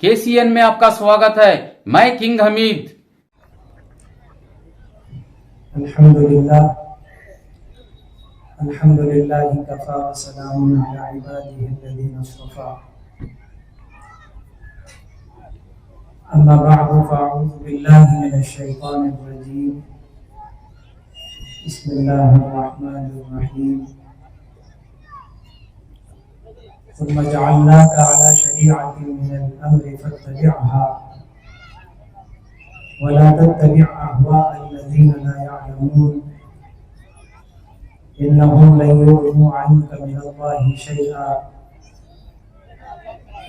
KCN में आपका स्वागत है। मैं किंग हमीद। अल्हम्दुलिल्लाह कफ़ा व सलामुन अला इबादिहि अल्लज़ीना इस्तफ़ा। अम्मा बअदु फ़अऊज़ु बिल्लाहि मिनश शैतानिर रजीम। बिस्मिल्लाहिर रहमानिर रहीम। ثم جعلناك على شريعة من الأمر فاتبعها ولا تتبع أهواء الذين لا يعلمون إنهم لن يغنوا عنك من الله شيئا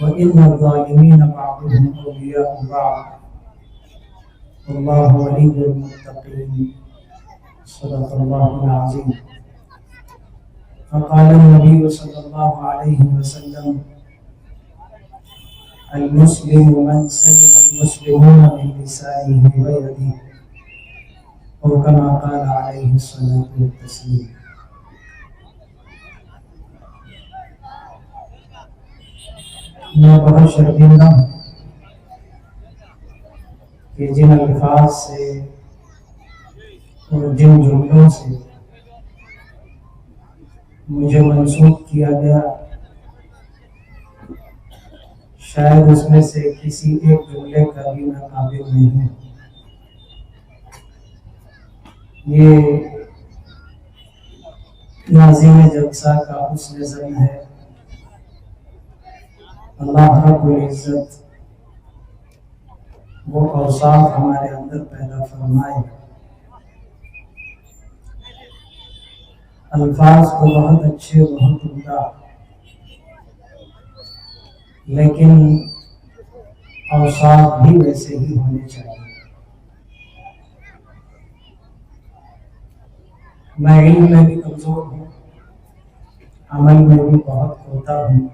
وإن الظالمين بعضهم أولياء بعض والله ولي المتقين صدق الله العظيم. فقال النبي صلى الله عليه وسلم المسلم من سلم المسلمون من لسانه ويده أو كما قال عليه الصلاة والتسليم. میں بہت شرمندہ ہوں کہ جن الفاظ سے اور جن جملوں سے مجھے منسوب کیا گیا، شاید اس میں سے کسی ایک جملے کا بھی میں قابل نہیں ہوں۔ یہ ناظم جلسہ کا حسن ظن ہے۔ اللہ رب العزت وہ اوصاف ہمارے اندر پیدا فرمائے۔ الفاظ تو بہت اچھے، بہت عمدہ، لیکن اوصاف بھی ویسے ہی ہونے چاہیے۔ میں علم میں بھی کمزور ہوں، عمل میں بھی بہت کوتا ہوں،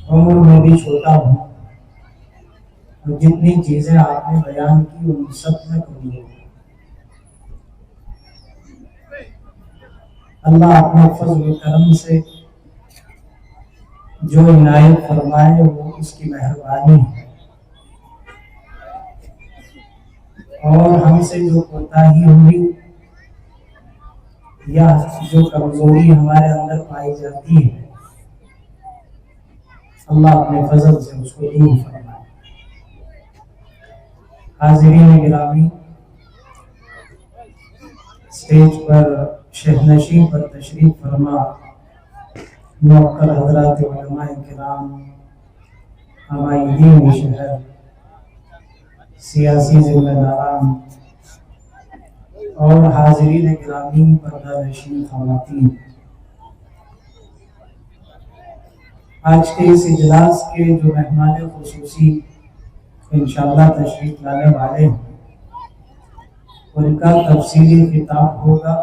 عمر میں بھی چھوٹا ہوں، اور جتنی چیزیں آپ نے بیان کی ان سب میں کمزور ہوں۔ اللہ اپنے فضل و کرم سے جو عنایت فرمائے وہ اس کی مہربانی ہے، اور ہم سے جو کوتاہی ہوئی یا جو کمزوری ہمارے اندر پائی جاتی ہے، اللہ اپنے فضل سے اس کو دور فرمائے۔ حاضرین گرامی، اسٹیج پر شہنشین پر تشریف فرما موقر حضرات علماء کرام، عمائدین شہر، سیاسی ذمہ داران اور حاضرین گرامی پردہ نشین خواتین، آج کے اس اجلاس کے جو مہمان خصوصی انشاءاللہ تشریف لانے والے ہیں، ان کا تفصیلی خطاب ہوگا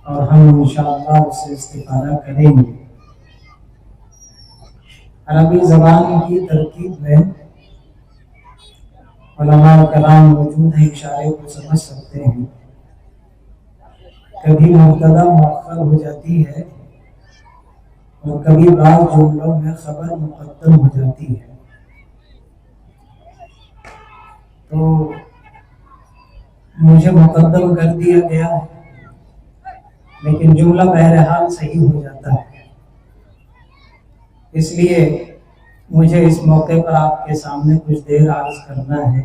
اور ہم انشاءاللہ اس سے استفادہ کریں گے۔ عربی زبان کی ترکیب میں علماء کرام موجود ہیں، اشارے کو سمجھ سکتے ہیں۔ کبھی مبتدا مؤخر ہو جاتی ہے اور کبھی بعض جملوں میں خبر مقدم ہو جاتی ہے۔ تو مجھے مقدم کر دیا گیا ہے، لیکن جملہ بہرحال صحیح ہو جاتا ہے۔ اس لیے مجھے اس موقع پر آپ کے سامنے کچھ دیر عرض کرنا ہے۔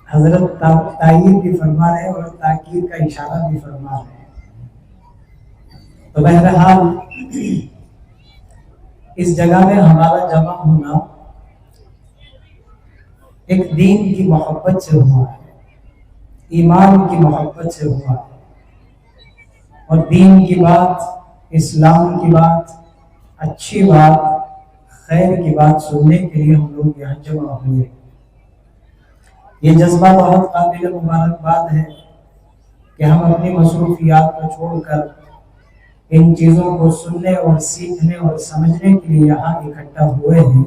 حضرت تائید بھی فرما رہے ہیں اور تاکید کا اشارہ بھی فرما رہے ہیں۔ تو بہرحال اس جگہ میں ہمارا جمع ہونا ایک دین کی محبت سے ہوا ہے، ایمان کی محبت سے ہوا ہے، اور دین کی بات، اسلام کی بات، اچھی بات، خیر کی بات سننے کے لیے ہم لوگ یہاں جمع ہوئے۔ یہ جذبہ بہت قابل مبارکباد ہے کہ ہم اپنی مصروفیات کو چھوڑ کر ان چیزوں کو سننے اور سیکھنے اور سمجھنے کے لیے یہاں اکٹھا ہوئے ہیں۔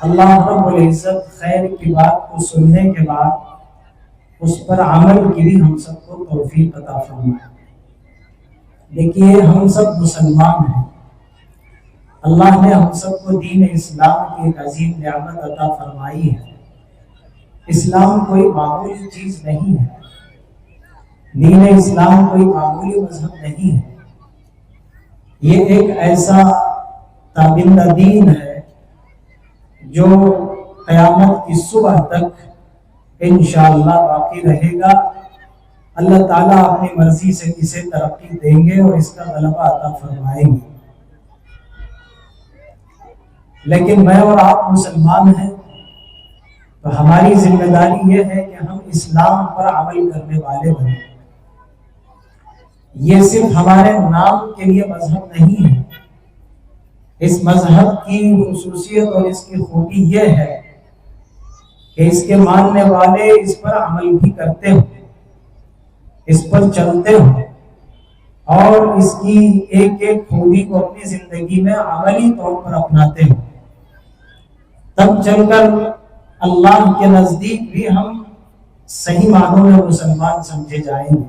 اللہ رب العزت خیر کی بات کو سننے کے بعد اس پر عمل کی بھی ہم سب کو توفیق عطا فرمائے۔ دیکھیے ہم سب مسلمان ہیں، اللہ نے ہم سب کو دین اسلام کی ایک عظیم نعمت عطا فرمائی ہے۔ اسلام کوئی معمولی چیز نہیں ہے، دین اسلام کوئی معمولی مذہب نہیں ہے، یہ ایک ایسا تابندہ دین ہے جو قیامت کی صبح تک انشاءاللہ باقی رہے گا۔ اللہ تعالیٰ اپنی مرضی سے اسے ترقی دیں گے اور اس کا غلبہ عطا فرمائیں گے۔ لیکن میں اور آپ مسلمان ہیں تو ہماری ذمہ داری یہ ہے کہ ہم اسلام پر عمل کرنے والے بنیں۔ یہ صرف ہمارے نام کے لیے مذہب نہیں ہے، اس مذہب کی خصوصیت اور اس کی خوبی یہ ہے کہ اس کے ماننے والے اس پر عمل بھی کرتے ہوں، اس پر چلتے ہوں اور اس کی ایک ایک خوبی کو اپنی زندگی میں عملی طور پر اپناتے ہوں، تب چل کر اللہ کے نزدیک بھی ہم صحیح معنوں میں مسلمان سمجھے جائیں گے۔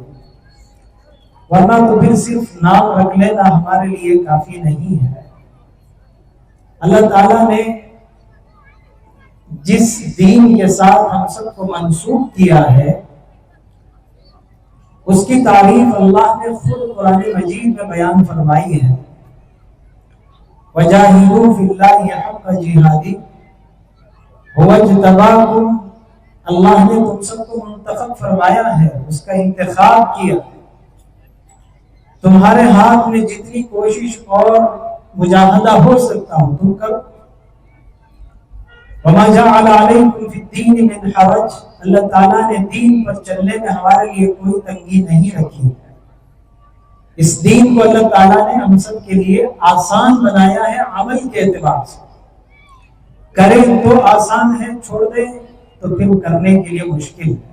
ورنہ تو پھر صرف نام رکھ لینا ہمارے لیے کافی نہیں ہے۔ اللہ تعالیٰ نے جس دین کے ساتھ ہم سب کو منسوب کیا ہے اس کی تعریف اللہ نے خود قرآن مجید میں بیان فرمائی ہے۔ وَجَاهِدُوا فِي اللَّهِ حَقَّ جِهَادِهِ هُوَ اجْتَبَاكُمْ، اللہ نے تم سب کو منتخب فرمایا ہے، اس کا انتخاب کیا، تمہارے ہاتھ میں جتنی کوشش اور مجاہدہ ہو سکتا ہو تم کرو۔ وَمَا جَعَلَ عَلَيْكُمْ فِي الدِّينِ مِنْ حَرَجٍ، اللہ تعالیٰ نے دین پر چلنے میں ہمارے لیے کوئی تنگی نہیں رکھی۔ اس دین کو اللہ تعالیٰ نے ہم سب کے لیے آسان بنایا ہے عمل کے اعتبار سے، کریں تو آسان ہے، چھوڑ دیں تو پھر کرنے کے لیے مشکل ہے۔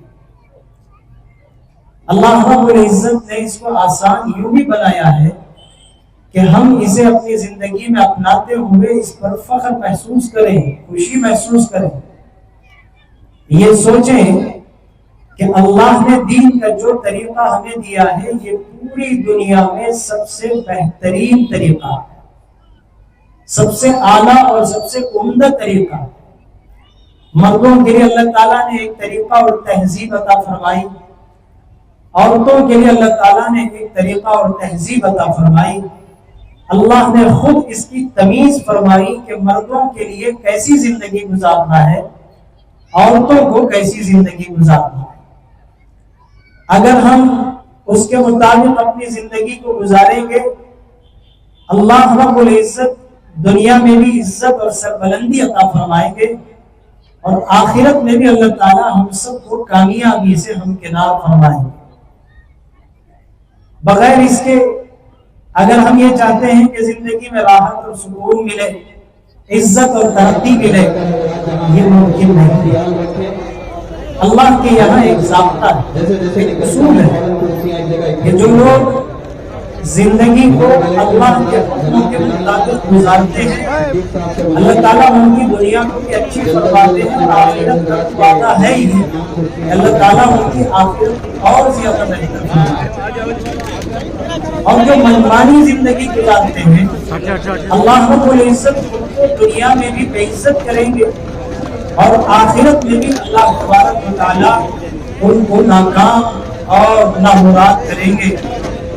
اللہ رب العزت نے اس کو آسان یوں بھی بنایا ہے کہ ہم اسے اپنی زندگی میں اپناتے ہوئے اس پر فخر محسوس کریں، خوشی محسوس کریں، یہ سوچیں کہ اللہ نے دین کا جو طریقہ ہمیں دیا ہے یہ پوری دنیا میں سب سے بہترین طریقہ ہے، سب سے اعلیٰ اور سب سے عمدہ طریقہ۔ مردوں کے لیے اللہ تعالیٰ نے ایک طریقہ اور تہذیب عطا فرمائی، عورتوں کے لیے اللہ تعالیٰ نے ایک طریقہ اور تہذیب عطا فرمائی۔ اللہ نے خود اس کی تمیز فرمائی کہ مردوں کے لیے کیسی زندگی گزارنا ہے، عورتوں کو کیسی زندگی گزارنا ہے۔ اگر ہم اس کے مطابق اپنی زندگی کو گزاریں گے، اللہ رب العزت دنیا میں بھی عزت اور سربلندی عطا فرمائیں گے اور آخرت میں بھی اللہ تعالیٰ ہم سب کو کامیابی سے ہمکنار فرمائیں گے۔ بغیر اس کے اگر ہم یہ چاہتے ہیں کہ زندگی میں راحت اور سکون ملے، عزت اور ترقی ملے، یہ ممکن نہیں۔ اللہ کے یہاں ایک ضابطہ ہے، ایک اصول ہے کہ جو لوگ زندگی کو اللہ کے حکموں کے مطابق گزارتے ہیں اللہ تعالیٰ ان کی دنیا کو بھی اچھی فرماتے ہیں اور آخرت کا وعدہ ہے ہی کہ اللہ تعالیٰ ان کی آخرت اور زیادہ بہتر فرماتے ہیں۔ اور جو منمانی زندگی گزارتے ہیں اللہ رب العزت ان کو دنیا میں بھی بے عزت کریں گے اور آخرت میں بھی اللہ تبارک و تعالیٰ ان کو ناکام اور نامراد کریں گے۔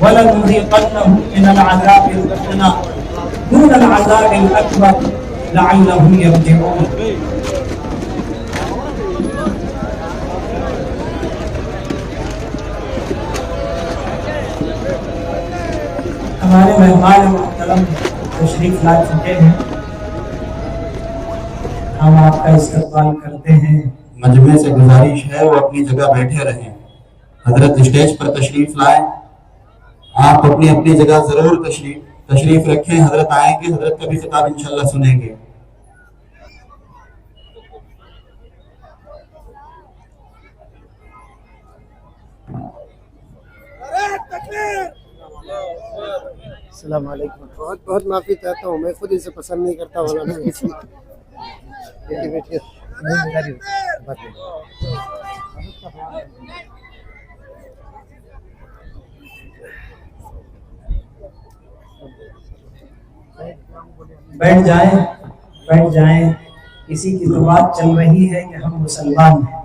وَلَنُذِيقَنَّهُم مِّنَ الْعَذَابِ الْأَدْنَىٰ دُونَ الْعَذَابِ الْأَكْبَرِ لَعَلَّهُمْ يَرْجِعُونَ۔ ہمارے مہمان محترم تشریف لا چکے ہیں، ہم آپ کا استقبال کرتے ہیں۔ مجمع سے گزارش ہے وہ اپنی جگہ بیٹھے رہیں، حضرت اسٹیج پر تشریف لائیں، آپ اپنی اپنی جگہ ضرور تشریف رکھیں، حضرت آئیں گے، حضرت کا بھی خطاب انشاءاللہ سنیں گے۔ السلام علیکم۔ بہت معافی چاہتا ہوں، میں خود اسے پسند نہیں کرتا ہوں۔ بیٹھ جائیں کسی کی تو بات چل رہی ہے کہ ہم مسلمان ہیں.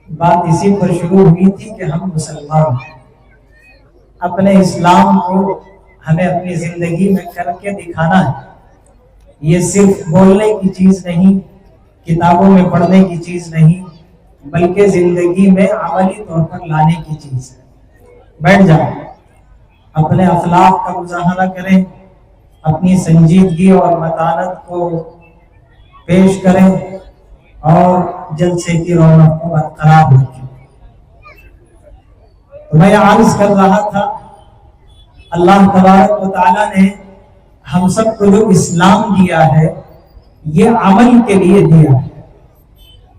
بات اسی پر شروع ہوئی تھی کہ ہم مسلمان ہیں. اپنے اسلام کو ہمیں اپنی زندگی میں کر کے دکھانا ہے. یہ صرف بولنے کی چیز نہیں، کتابوں میں پڑھنے کی چیز نہیں، بلکہ زندگی میں عملی طور پر لانے کی چیز ہے. بیٹھ جائیں، اپنے اخلاق کا مظاہرہ کریں، اپنی سنجیدگی اور متانت کو پیش کریں اور جلسے کی رونق کو برقرار رکھیں. تو میں عرض کر رہا تھا، اللہ تبارک و تعالیٰ نے ہم سب کو جو اسلام دیا ہے یہ عمل کے لیے دیا ہے.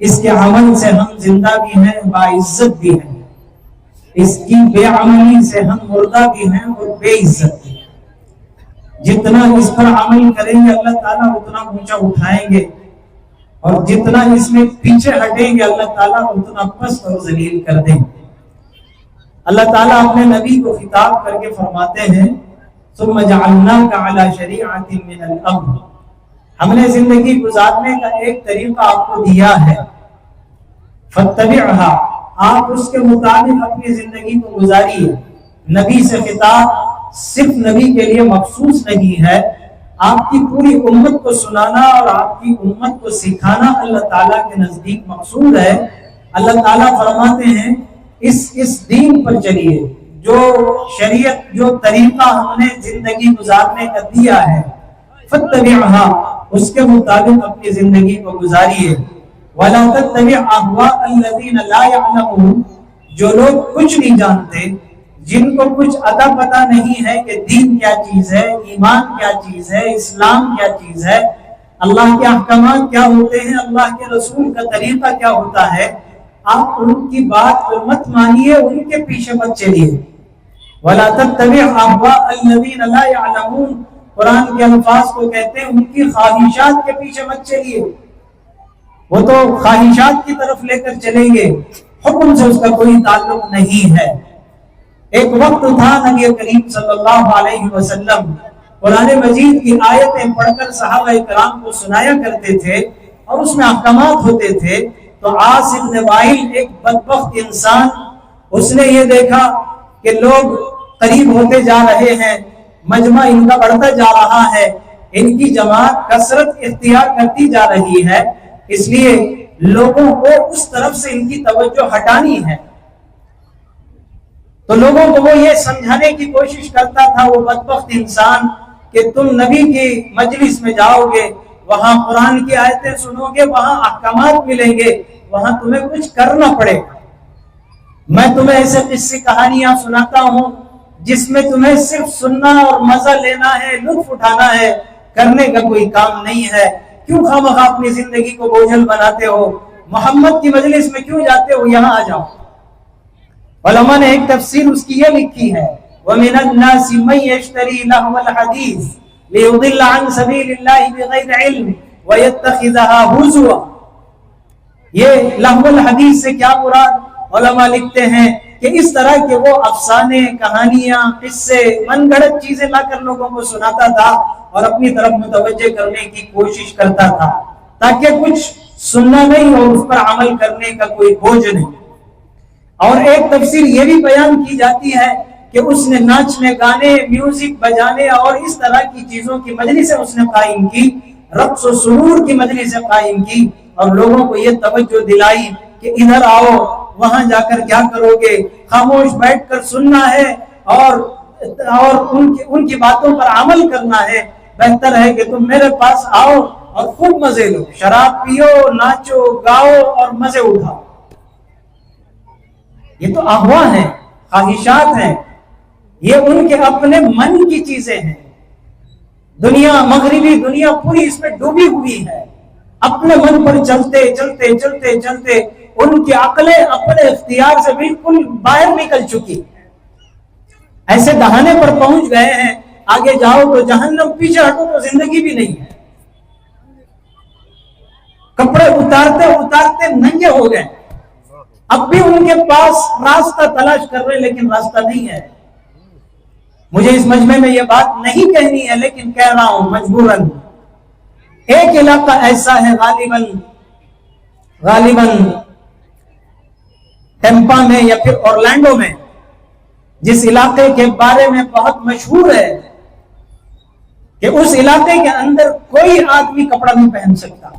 اس کے عمل سے ہم زندہ بھی ہیں، باعزت بھی ہیں. اس کی بے عملی سے ہم مردہ بھی ہیں اور بے عزت بھی ہیں. جتنا اس پر عمل کریں گے اللہ تعالیٰ اتنا اونچا اٹھائیں گے، اور جتنا اس میں پیچھے ہٹیں گے اللہ تعالیٰ اتنا پست اور ذلیل کر دیں گے. اللہ تعالیٰ اپنے نبی کو خطاب کر کے فرماتے ہیں ثم جعلناک علی شریعۃ من الامر، ہم نے زندگی گزارنے کا ایک طریقہ آپ کو دیا ہے، فاتبعھا، آپ اس کے مطابق اپنی زندگی کو گزاریے. نبی سے خطاب صرف نبی کے لیے مخصوص نہیں ہے، آپ کی پوری امت کو سنانا اور آپ کی امت کو سکھانا اللہ تعالیٰ کے نزدیک مقصود ہے. اللہ تعالیٰ فرماتے ہیں اس دین پر چلیے، جو شریعت، جو طریقہ ہم نے زندگی گزارنے کا دیا ہے، فاتبعھا، اس کے مطابق اپنی زندگی کو گزاریے. وَلَا تَتَّبِعْ أَهْوَاءَ الَّذِينَ لَا يَعْلَمُونَ، جو لوگ کچھ نہیں جانتے، جن کو کچھ عطا پتہ نہیں ہے کہ دین کیا چیز ہے، ایمان کیا چیز ہے، اسلام کیا چیز ہے، اللہ کے احکامات کیا ہوتے ہیں، اللہ کے رسول کا طریقہ کیا ہوتا ہے، آپ ان کی بات کو مت مانیے، ان کے پیچھے مت چلیے. وَلَا تَتَّبِعْ أَهْوَاءَ الَّذِينَ لَا يَعْلَمُونَ، قرآن کے الفاظ کو کہتے ہیں ان کی خواہشات کے پیچھے مت چلیے. وہ تو خواہشات کی طرف لے کر چلیں گے، حکم سے اس کا کوئی تعلق نہیں ہے. ایک وقت تھا نبی کریم صلی اللہ علیہ وسلم قرآن مجید کی آیتیں پڑھ کر صحابہ کرام کو سنایا کرتے تھے اور اس میں احکامات ہوتے تھے. تو عاص بن وائل ایک بدبخت انسان، اس نے یہ دیکھا کہ لوگ قریب ہوتے جا رہے ہیں، مجمع ان کا بڑھتا جا رہا ہے، ان کی جماعت کثرت اختیار کرتی جا رہی ہے، اس لیے لوگوں کو اس طرف سے ان کی توجہ ہٹانی ہے. تو لوگوں کو وہ یہ سمجھانے کی کوشش کرتا تھا وہ بدبخت انسان کہ تم نبی کی مجلس میں جاؤ گے، وہاں قرآن کی آیتیں سنو گے، وہاں احکامات ملیں گے، وہاں تمہیں کچھ کرنا پڑے گا. میں تمہیں ایسے قصے کہانیاں سناتا ہوں جس میں تمہیں صرف سننا اور مزہ لینا ہے، لطف اٹھانا ہے، کرنے کا کوئی کام نہیں ہے. کیوں خواہ اپنی زندگی کو بوجھل بناتے ہو؟ محمد کی مجلس میں کیوں جاتے ہو؟ یہاں آ جاؤ. علماء نے ایک تفسیر اس کی یہ لکھی ہے وَمِنَ النَّاسِ مَن يَشْتَرِي لَهْوَ الْحَدِيثِ لِيُضِلَّ عَن سَبِيلِ اللَّهِ بِغَيْرِ عِلْمٍ وَيَتَّخِذَهَا هُزُوًا. یہ لہو الحدیث سے کیا مراد؟ علماء لکھتے ہیں کہ اس طرح کے وہ افسانے، کہانیاں، قصے، من گھڑت چیزیں لا کر لوگوں کو سناتا تھا اور اپنی طرف متوجہ کرنے کی کوشش کرتا تھا تاکہ کچھ سننا نہیں اور اس پر عمل کرنے کا کوئی بوجھ نہیں. اور ایک تفسیر یہ بھی بیان کی جاتی ہے کہ اس نے ناچنے، گانے، میوزک بجانے اور اس طرح کی چیزوں کی مجلسیں اس نے قائم کی، رقص و سرور کی مجلسیں قائم کی اور لوگوں کو یہ توجہ دلائی کہ ادھر آؤ، وہاں جا کر کیا کرو گے، خاموش بیٹھ کر سننا ہے اور ان کی باتوں پر عمل کرنا ہے. بہتر ہے کہ تم میرے پاس آؤ اور خوب مزے لو، شراب پیو، ناچو، گاؤ اور مزے اٹھاؤ. یہ تو اغوا ہیں، خواہشات ہیں، یہ ان کے اپنے من کی چیزیں ہیں. دنیا، مغربی دنیا پوری اس میں ڈوبی ہوئی ہے. اپنے من پر چلتے چلتے چلتے چلتے ان کی عقلیں اپنے اختیار سے بالکل باہر نکل چکی، ایسے دہانے پر پہنچ گئے ہیں آگے جاؤ تو جہنم، پیچھے ہٹو تو زندگی بھی نہیں ہے. کپڑے اتارتے اتارتے नंगे हो गए, अब भी उनके पास रास्ता तलाश कर रहे हैं, लेकिन रास्ता नहीं है। मुझे इस मजमे में ये बात नहीं कहनी है, लेकिन कह रहा हूं मजबूरन। एक इलाका ऐसा है गालिबन टेम्पा में या फिर ऑरलैंडो में, जिस इलाके के बारे में बहुत मशहूर है कि उस इलाके के अंदर कोई आदमी कपड़ा नहीं पहन सकता।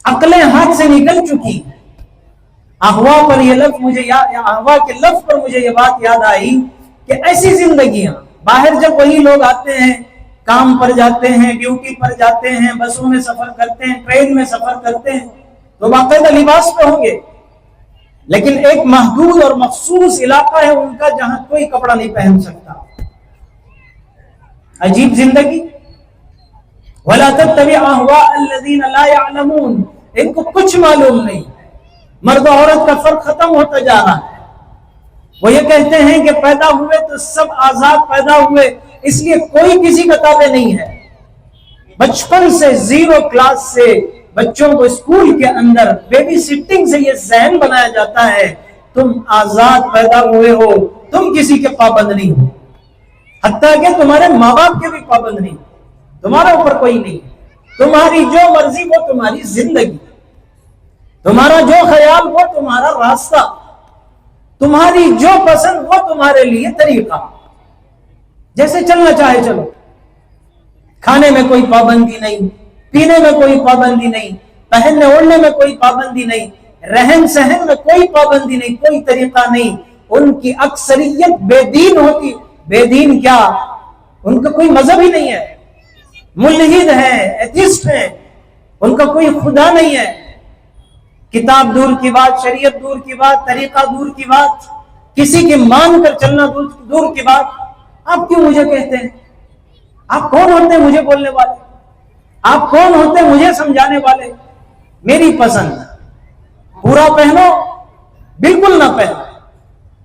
अकलें हाथ से निकल चुकी। अहवा पर ये लफ्ज मुझे अहवा के लफ्ज पर मुझे ये बात याद आई कि ऐसी जिंदगियां, बाहर जब वही लोग आते हैं, काम पर जाते हैं, ड्यूटी पर जाते हैं, बसों में सफर करते हैं, ट्रेन में सफर करते हैं, तो बाकायदा लिबास पे होंगे, लेकिन एक महदूद और मखसूस इलाका है उनका जहां कोई कपड़ा नहीं पहन सकता। अजीब जिंदगी। वला तत्तबि अहवाअल्लज़ीना ला यअलमून, इनको कुछ मालूम नहीं। मर्द और औरत का फर्क खत्म होता जा रहा है। वो ये कहते हैं कि पैदा हुए तो सब आजाद पैदा हुए, इसलिए कोई किसी का ताबे नहीं है। बचपन से 0 क्लास से बच्चों को स्कूल के अंदर बेबी सिटिंग से ये ज़हन बनाया जाता है, तुम आजाद पैदा हुए हो, तुम किसी के पाबंद नहीं हो। हत्ता कि तुम्हारे माँ बाप के भी पाबंद नहीं, तुम्हारे ऊपर कोई नहीं। तुम्हारी जो मर्जी वो तुम्हारी जिंदगी, तुम्हारा जो ख्याल वो तुम्हारा रास्ता, तुम्हारी जो पसंद वो तुम्हारे लिए तरीका। जैसे चलना चाहे चलो। खाने में कोई पाबंदी नहीं, पीने में कोई पाबंदी नहीं, पहनने ओढ़ने में कोई पाबंदी नहीं, रहन सहन में कोई पाबंदी नहीं, कोई तरीका नहीं। उनकी अक्सरियत बेदीन होती। बेदीन क्या, उनका कोई मजहब ही नहीं है, मुल्हिद है, एथिस्ट है, उनका कोई खुदा नहीं है। किताब दूर की बात, शरीयत दूर की बात, तरीका दूर की बात, किसी की मान कर चलना दूर की बात। आप क्यों मुझे कहते हैं? आप कौन होते हैं मुझे बोलने वाले? आप कौन होते हैं मुझे समझाने वाले? मेरी पसंद, पूरा पहनो, बिल्कुल ना पहनो,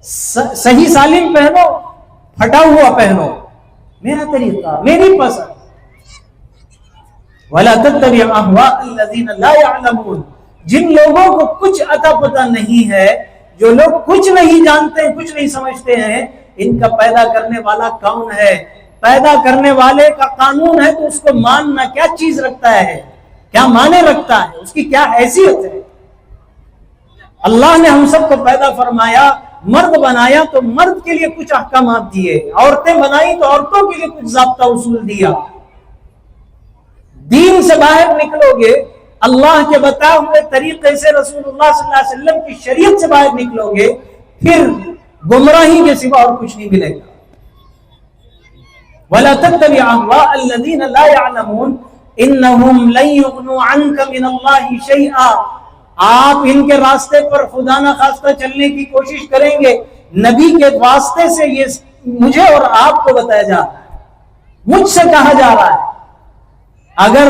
सही सालिम पहनो, फटा हुआ पहनो, मेरा तरीका, मेरी पसंद। वला तत्तबि अहवाअल्लज़ीना ला यअलमून, जिन लोगों को कुछ अता पता नहीं है, जो लोग कुछ नहीं जानते हैं, कुछ नहीं समझते हैं, इनका पैदा करने वाला कौन है? पैदा करने वाले का कानून है तो उसको मानना क्या चीज रखता है, क्या माने रखता है, उसकी क्या हैसियत है। अल्लाह ने हम सबको पैदा फरमाया, मर्द बनाया तो मर्द के लिए कुछ अहकामात दिए, औरतें बनाई तो औरतों के लिए कुछ ज़ाब्ता उसूल दिया। दीन से बाहर निकलोगे, अल्लाह के बताए हुए तरीके से, रसूलुल्लाह सल्लल्लाहु अलैहि वसल्लम की शरीयत से बाहर निकलोगे, फिर गुमराही के सिवा और कुछ नहीं मिलेगा। वला तत्तबि अहवाअल्लज़ीना ला यअलमून इन्नहुम लन युग़्नू अन्का मिनल्लाहि शैआ। आप इनके रास्ते पर खुदा ना खास्ता चलने की कोशिश करेंगे, नबी के वास्ते से ये मुझे और आपको बताया जा रहा है, मुझसे कहा जा रहा है। अगर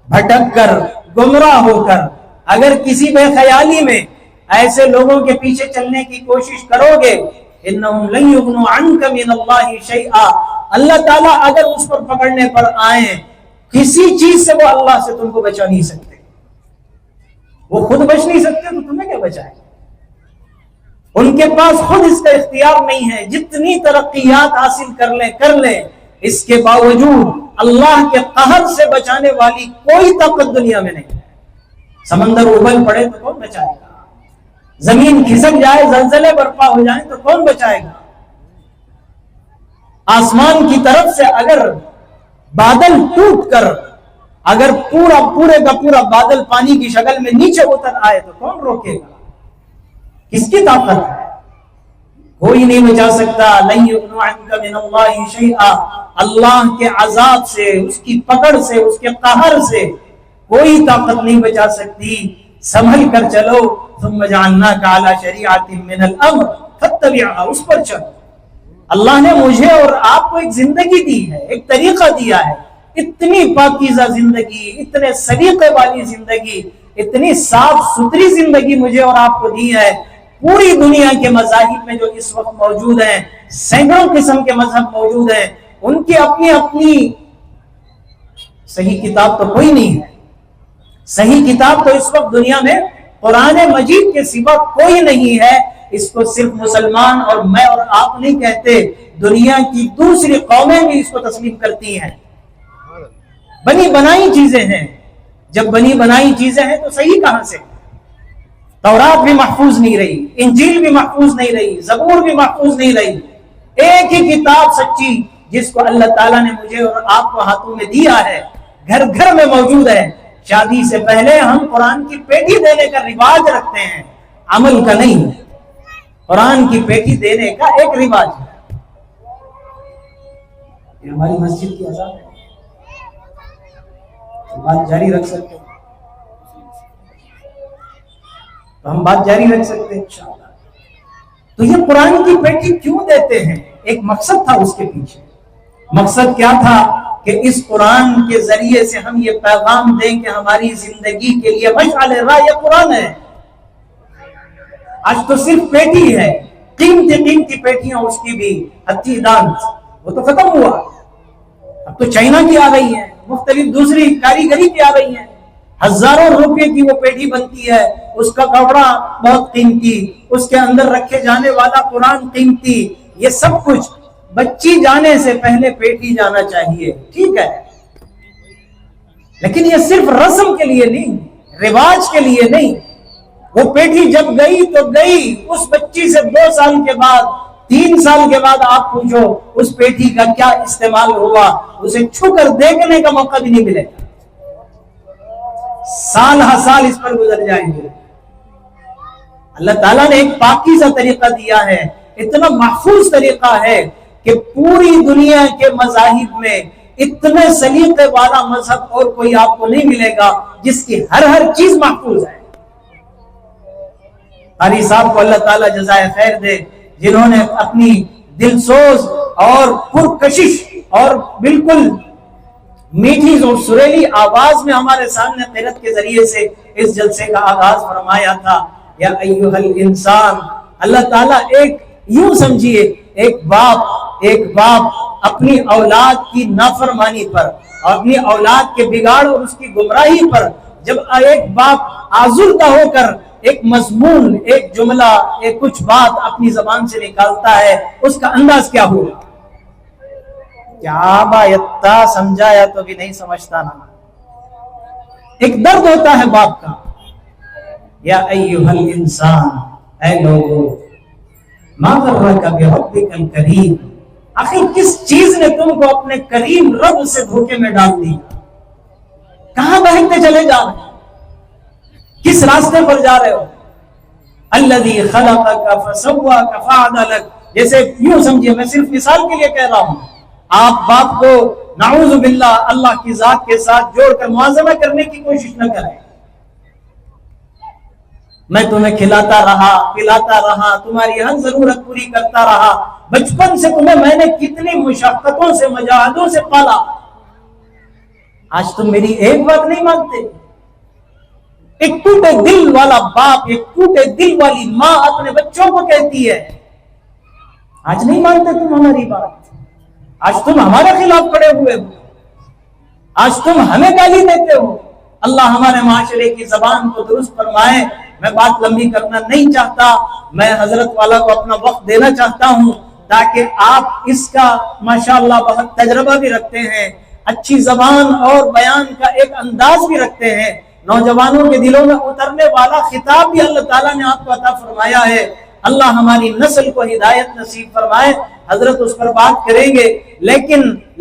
भटक कर, गुमराह होकर, अगर किसी बेख्याली में ऐसे लोगों के पीछे चलने की कोशिश करोगे, इन्नहुम लन युग़्नू अन्का मिनल्लाहि शैआ, अल्लाह ताला अगर उस पर पकड़ने पर आए, किसी चीज से वो अल्लाह से तुमको बचा नहीं सकते। वो खुद बच नहीं सकते तो तुम्हें क्या बचाए? उनके पास खुद इसका इख्तियार नहीं है। जितनी तरक्कियात हासिल कर ले, इसके बावजूद अल्लाह के कहर से बचाने वाली कोई ताकत दुनिया में नहीं। समंदर उबल पड़े तो कौन बचाएगा? जमीन खिसक जाए, जलजले बर्पा हो जाए तो कौन बचाएगा? आसमान की तरफ से अगर बादल टूट कर, अगर पूरे का पूरा बादल पानी की शक्ल में नीचे उतर आए तो कौन रोकेगा? किसकी ताकत है? कोई नहीं बचा सकता। लन युग़्नू अन्का मिनल्लाहि शैआ, अल्लाह के अजाब से, उसकी पकड़ से, उसके कहर से कोई ताकत नहीं बचा सकती। संभल कर चलो। सुम्मा जअलनाका अला शरीअतिन मिनल अम्र फत्तबिअहा, उस पर चलो। अल्लाह ने मुझे और आपको एक जिंदगी दी है, एक तरीका दिया है। इतनी पाकीज़ा जिंदगी, इतने सलीके वाली जिंदगी, इतनी साफ सुथरी जिंदगी मुझे और आपको दी है। पूरी दुनिया के मज़ाहिब में जो इस वक्त मौजूद हैं, सैकड़ों किस्म के मजहब मौजूद हैं, उनकी अपनी अपनी सही किताब तो कोई नहीं है, सही किताब तो इस वक्त दुनिया में कुरान मजीद के सिवा कोई नहीं है। इसको सिर्फ मुसलमान और मैं और आप नहीं कहते, दुनिया की दूसरी कौमें भी इसको तस्लीम करती हैं। बनी बनाई चीजें हैं। जब बनी बनाई चीजें हैं तो सही कहां से? तौरात भी महफूज नहीं रही, इंजील भी महफूज नहीं रही, ज़बूर भी महफूज नहीं रही। एक ही किताब सच्ची जिसको अल्लाह ताला ने मुझे और आपको हाथों में दिया है, घर घर में मौजूद है। शादी से पहले हम कुरान की पेटी देने का रिवाज रखते हैं, अमल का नहीं। कुरान की पेटी देने का एक रिवाज है। ये हमारी मस्जिद की अज़ान है, तो बात जारी रख सकते हैं, तो हम बात जारी रख सकते हैं इंशाअल्लाह। तो ये कुरान की पेटी क्यों देते हैं? एक मकसद था उसके पीछे। मकसद क्या था कि इस कुरान के जरिए से हम ये पैगाम दें कि हमारी जिंदगी के लिए मशाल राह ये कुरान है। आज तो सिर्फ पेटी है, कीमती पेटियां, उसकी भी हत्ती दांत, वो तो खत्म हुआ। अब तो चाइना की आ गई है, मुख्तलिफ दूसरी कारीगरी की आ गई है। हजारों रुपए की वो पेटी बनती है, उसका कपड़ा बहुत कीमती, उसके अंदर रखे जाने वाला कुरान कीमती। ये सब कुछ बच्ची जाने से पहले पेटी जाना चाहिए, ठीक है, लेकिन ये सिर्फ रस्म के लिए नहीं, रिवाज के लिए नहीं। वो पेटी जब गई तो गई। उस बच्ची से 2 साल के बाद, 3 साल के बाद आप पूछो उस पेटी का क्या इस्तेमाल हुआ, उसे छूकर देखने का मौका भी नहीं मिलेगा। साल हर साल इस पर गुजर जाएंगे। अल्लाह ताला ने एक पाकीज़ा तरीका दिया है, इतना महफूज तरीका है कि पूरी दुनिया के मज़ाहिब में इतने सलीके वाला मजहब और कोई आपको नहीं मिलेगा जिसकी हर चीज महफूज है। कारी साहब को अल्लाह ताला जज़ाए खैर दे, जिन्होंने अपनी दिलसोज और पुरकशिश और बिल्कुल मीठी और सुरीली आवाज में हमारे सामने क़िरात के जरिए से इस जलसे का आगाज फरमाया था। या अय्युहल इंसान, अल्लाह ताला एक यूं समझिए, एक बाप अपनी औलाद की नाफरमानी पर और अपनी औलाद के बिगाड़ और उसकी गुमराही पर जब एक बाप आज़ुर्दा होकर एक मजमून, एक जुमला, एक कुछ बात अपनी जबान से निकालता है, उसका अंदाज क्या होगा? क्या बायत्ता समझाया तो भी नहीं समझता ना। एक दर्द होता है बाप का। या अय्युहल इंसान, ऐ लोगों, मा गर्रका बिरब्बिकल करीम, आखिर किस चीज ने तुमको अपने करीम रब से धोखे में डाल दिया? कहां बहकते चले जा रहे हो? किस रास्ते पर जा रहे हो? अल्लज़ी खलक़का फसव्वाका फअदलक, जैसे यूं समझिए, मैं सिर्फ मिसाल के लिए कह रहा हूं, आप बाप को नाऊज़ु बिल्लाह अल्लाह की जात के साथ जोड़कर मुआज़ना करने की कोशिश न करें। मैं तुम्हें खिलाता रहा, पिलाता रहा, तुम्हारी हर जरूरत पूरी करता रहा, बचपन से तुम्हें मैंने कितनी मुशक्कतों से, मजाहदों से पाला, आज तुम मेरी एक बात नहीं मानते। एक टूटे दिल वाला बाप, एक टूटे दिल वाली माँ अपने बच्चों को कहती है, आज नहीं मानते तुम हमारी बात, आज तुम हमारे खिलाफ खड़े हुए हो, आज तुम हमें गाली देते हो। अल्लाह हमारे माशरे की जबान को दुरुस्त फरमाए। मैं बात लंबी करना नहीं चाहता, मैं हजरत वाला को अपना वक्त देना चाहता हूं ताकि आप इसका माशाअल्लाह बहुत तजर्बा भी रखते हैं, अच्छी जबान और बयान का एक अंदाज भी रखते हैं। नौजवानों के दिलों में उतरने वाला खिताब भी अल्लाह ताला ने आपको अता फरमाया है। अल्लाह हमारी नस्ल को हिदायत नसीब फरमाए। हजरत उस पर बात करेंगे,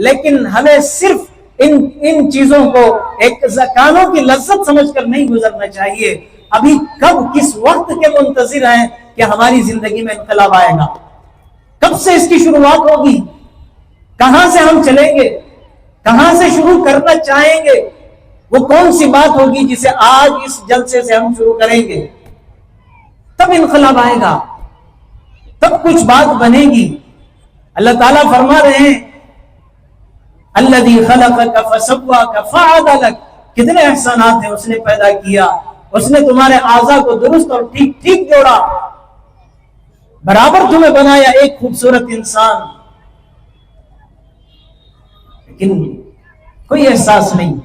लेकिन हमें सिर्फ इन चीजों को एक कानों की लज्जत समझकर नहीं गुजरना चाहिए। अभी कब, किस वक्त के मुंतजिर हैं कि हमारी जिंदगी में इनकलाब आएगा? कब से इसकी शुरुआत होगी? कहां से हम चलेंगे? कहां से शुरू करना चाहेंगे? वो कौन सी बात होगी जिसे आज इस जलसे से हम शुरू करेंगे? तब इनकलाब आएगा, तब कुछ बात बनेगी। अल्लाह ताला फरमा रहे हैं, अल्लज़ी खलक़का फसव्वाका फअदलक, कितने एहसानात हैं उसने पैदा किया, उसने तुम्हारे आज़ा को दुरुस्त और ठीक ठीक जोड़ा, बराबर तुम्हें बनाया एक खूबसूरत इंसान। लेकिन कोई एहसास नहीं,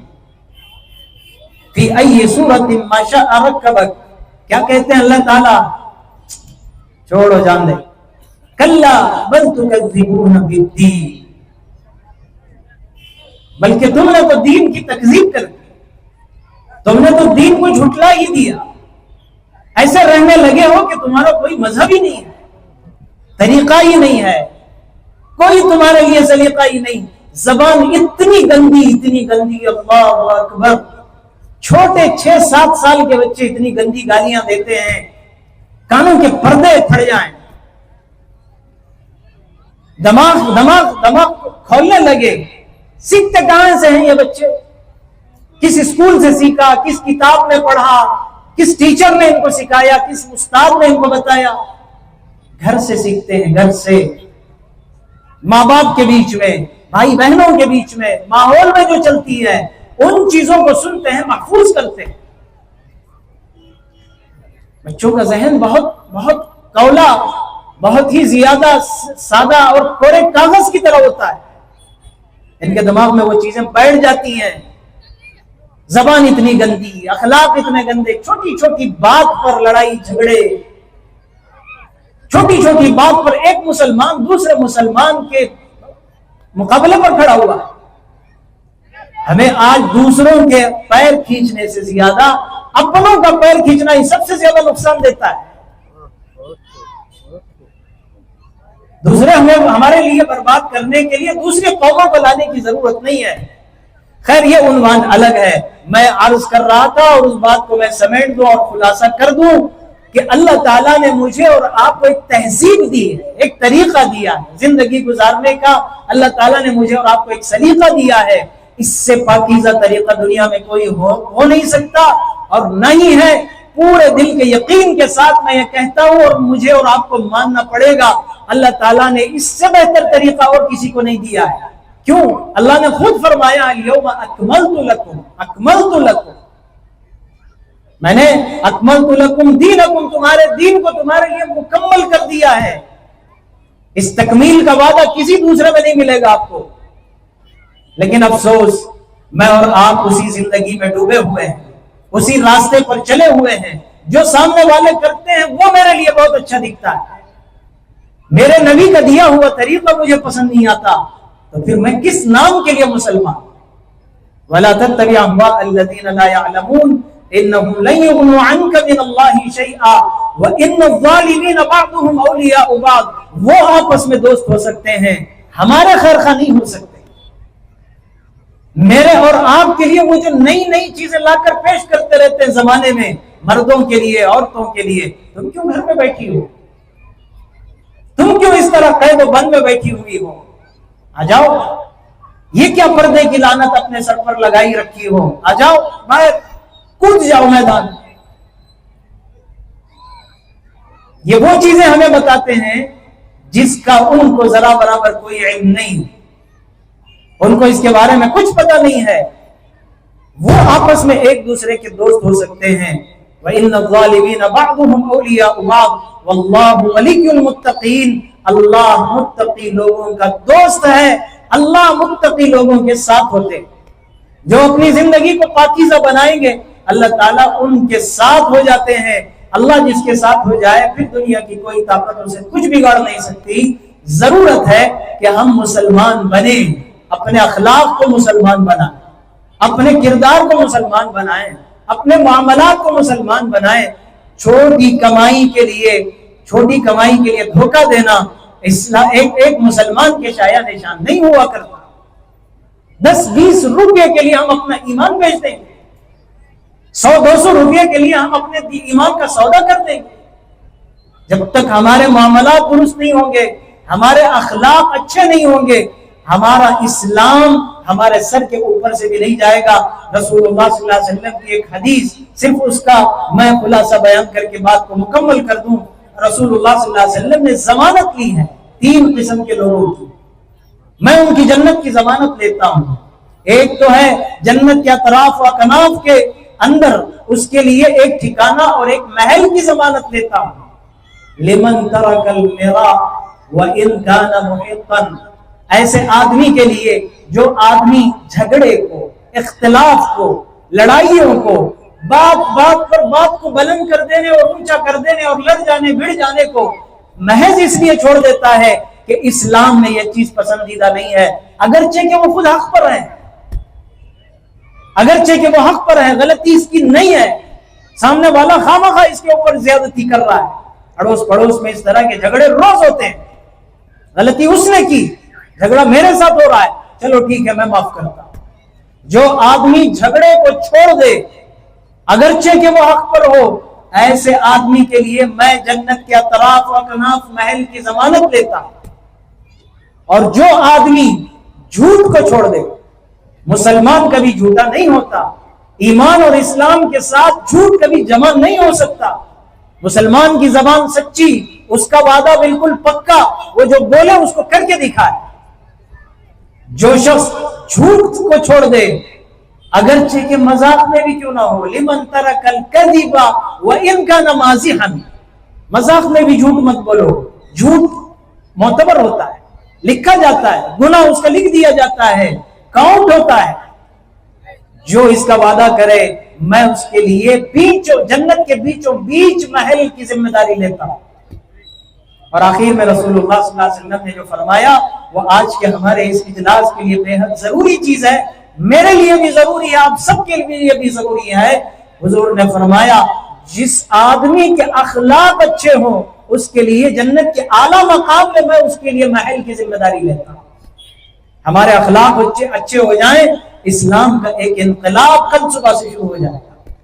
फी अय्यि सूरतिन मा शाअ रक्कबक। क्या कहते हैं अल्लाह ताला? छोड़ो, जान दे। कल्ला बल तुकज़्ज़िबून बिद्दीन, बल्कि तुमने तो दीन की तकज़ीब कर दी, तुमने तो दीन को झुटला ही दिया। ऐसे रहने लगे हो कि तुम्हारा कोई मजहब ही नहीं है, तरीका ही नहीं है, कोई तुम्हारे लिए सलीका ही नहीं। जबान इतनी गंदी, अल्लाहु अकबर। छोटे 6-7 साल के बच्चे इतनी गंदी गालियां देते हैं, कानों के पर्दे फट जाएं, दिमाग खोलने लगे। सीखते कहां से हैं ये बच्चे? किस स्कूल से सीखा, किस किताब में पढ़ा, किस टीचर ने इनको सिखाया, किस उस्ताद ने इनको बताया? घर से सीखते हैं, घर से, माँ बाप के बीच में, भाई बहनों के बीच में, माहौल में जो चलती है उन चीजों को सुनते हैं, महफूज करते हैं। बच्चों का जहन बहुत कौला, बहुत ही ज्यादा सादा और कोरे कागज की तरह होता है। इनके दिमाग में वो चीजें बैठ जाती हैं। जबान इतनी गंदी, अखलाक इतने गंदे, छोटी छोटी बात पर लड़ाई झगड़े, छोटी छोटी बात पर एक मुसलमान दूसरे मुसलमान के मुकाबले पर खड़ा हुआ। हमें आज दूसरों के पैर खींचने से ज्यादा अपनों का पैर खींचना ही सबसे ज्यादा नुकसान देता है। दूसरे हमारे लिए बर्बाद करने के लिए दूसरे कौमों को लाने की जरूरत नहीं है। खैर, ये उन्वान अलग है। मैं अर्ज कर रहा था और उस बात को मैं समेट दूं और खुलासा कर दूं कि अल्लाह ताला ने मुझे और आपको एक तहजीब दी है, एक तरीका दिया है जिंदगी गुजारने का। अल्लाह ताला ने मुझे और आपको एक सलीका दिया है। इससे पाकीज़ा तरीका दुनिया में कोई हो नहीं सकता और नहीं है। पूरे दिल के यकीन के साथ मैं ये कहता हूं और मुझे और आपको मानना पड़ेगा, अल्लाह ताला ने इससे बेहतर तरीका और किसी को नहीं दिया है। क्यों? अल्लाह ने खुद फरमाया, अल-यौमा अकमलतु लकुम, मैंने अकमलतु लकुम दीनकुम, तुम्हारे दीन को तुम्हारे लिए मुकम्मल कर दिया है। इस तकमील का वादा किसी दूसरे में नहीं मिलेगा आपको। लेकिन अफसोस, मैं और आप उसी जिंदगी में डूबे हुए हैं, उसी रास्ते पर चले हुए हैं। जो सामने वाले करते हैं वो मेरे लिए बहुत अच्छा दिखता है, मेरे नबी का दिया हुआ तरीका मुझे पसंद नहीं आता, तो फिर मैं किस नाम के लिए मुसलमान? वला तत्तबि अहवाअल्लज़ीना ला यअलमून इन्नहुम लन युग़्नू अन्का मिनल्लाहि शैआ व इन्नज़्ज़ालिमीना बअदुहुम औलियाउ बअद। वो आपस में दोस्त हो सकते हैं, हमारे खैरखा नहीं हो सकते। मेरे और आपके लिए वो जो नई नई चीजें लाकर पेश करते रहते हैं जमाने में, मर्दों के लिए, औरतों के लिए, तुम क्यों घर में बैठी हो? तुम क्यों इस तरह कैद बंद में बैठी हुई हो? आ जाओ। ये क्या पर्दे की लानत अपने सर पर लगाई रखी हो? आ जाओ बाहर, कूद जाओ मैदान में। ये वो चीजें हमें बताते हैं जिसका उनको जरा बराबर कोई इल्म नहीं, उनको इसके बारे में कुछ पता नहीं है। वो आपस में एक दूसरे के दोस्त हो सकते हैं। व इन्नज़्ज़ालिमीना बअदुहुम औलियाउ बअद वल्लाहु वलियुल मुत्तक़ीन। अल्लाह मुत्तकी लोगों का दोस्त है। अल्लाह मुत्तकी लोगों के साथ होते, जो अपनी जिंदगी को पाकीज़ा बनाएंगे, अल्लाह ताला उनके साथ हो जाते हैं। अल्लाह जिसके साथ हो जाए, फिर दुनिया की कोई ताकत उसे कुछ बिगाड़ नहीं सकती। जरूरत है कि हम मुसलमान बने, अपने अखलाक को मुसलमान बनाएं, अपने किरदार को मुसलमान बनाएं, अपने मामलात को मुसलमान बनाएं। छोटी कमाई के लिए धोखा देना एक मुसलमान के शाया निशान नहीं हुआ करता। 10-20 रुपये के लिए हम अपना ईमान बेच देंगे, 100-200 रुपये के लिए हम अपने ईमान का सौदा कर देंगे। जब तक हमारे मामलात दुरुस्त नहीं होंगे, हमारे अखलाक अच्छे नहीं होंगे, हमारा इस्लाम हमारे सर के ऊपर से भी नहीं जाएगा। रसूलुल्लाह सल्लल्लाहु अलैहि वसल्लम की एक हदीस, सिर्फ उसका मैं खुलासा बयान करके बात को मुकम्मल कर दूं। रसूलुल्लाह सल्लल्लाहु अलैहि वसल्लम ने जमानत ली है 3 किस्म के लोगों की, मैं उनकी जन्नत की जमानत लेता हूं। एक तो है जन्नत के अतराफ व कनाफ के अंदर उसके लिए एक ठिकाना और एक महल की जमानत लेता हूं। लिमन तरकल मिरा व इन काना मुहिqqan, ऐसे आदमी के लिए जो आदमी झगड़े को, इख्तिलाफ को लड़ाइयों को, बात बात पर बात को बुलंद कर देने और ऊंचा कर देने और लड़ जाने भिड़ जाने को महज इसलिए छोड़ देता है कि इस्लाम में यह चीज पसंदीदा नहीं है, अगरचे कि वो खुद हक पर है, अगरचे कि वो हक पर है, गलती इसकी नहीं है, सामने वाला खामखा इसके ऊपर ज्यादती कर रहा है। अड़ोस पड़ोस में इस तरह के झगड़े रोज होते हैं, गलती उसने की, झगड़ा मेरे साथ हो रहा है, चलो ठीक है मैं माफ करता हूं। जो आदमी झगड़े को छोड़ दे अगरचे के वो हक पर हो, ऐसे आदमी के लिए मैं जन्नत के अतराफ और कनाफ महल की जमानत लेता हूं। और जो आदमी झूठ को छोड़ दे, मुसलमान कभी झूठा नहीं होता, ईमान और इस्लाम के साथ झूठ कभी जमा नहीं हो सकता। मुसलमान की जबान सच्ची, उसका वादा बिल्कुल पक्का, वो जो बोले उसको करके दिखाए। जो शख्स झूठ को छोड़ दे, अगरचे के मजाक में भी क्यों ना हो, लिमन तरकल कज़िबा व इन कान माज़िहन, मजाक में भी झूठ मत बोलो। झूठ मोतबर होता है, लिखा जाता है, गुनाह उसका लिख दिया जाता है, काउंट होता है। जो इसका वादा करे मैं उसके लिए जन्नत के बीचों बीच महल की जिम्मेदारी लेता हूं। और आखिर में रसूलुल्लाह सल्लल्लाहु अलैहि वसल्लम ने जो फरमाया वो आज के हमारे इस इजलास के लिए बेहद जरूरी चीज है, मेरे लिए भी जरूरी है, आप सबके लिए भी जरूरी है। हुजूर ने फरमाया जिस आदमी के अखलाक अच्छे हो उसके लिए जन्नत के आला मकाम में मैं उसके लिए महल की जिम्मेदारी लेता हूं। हमारे अखलाक अच्छे हो जाएं, इस्लाम का एक इनकलाब कल सुबह से शुरू हो जाएगा।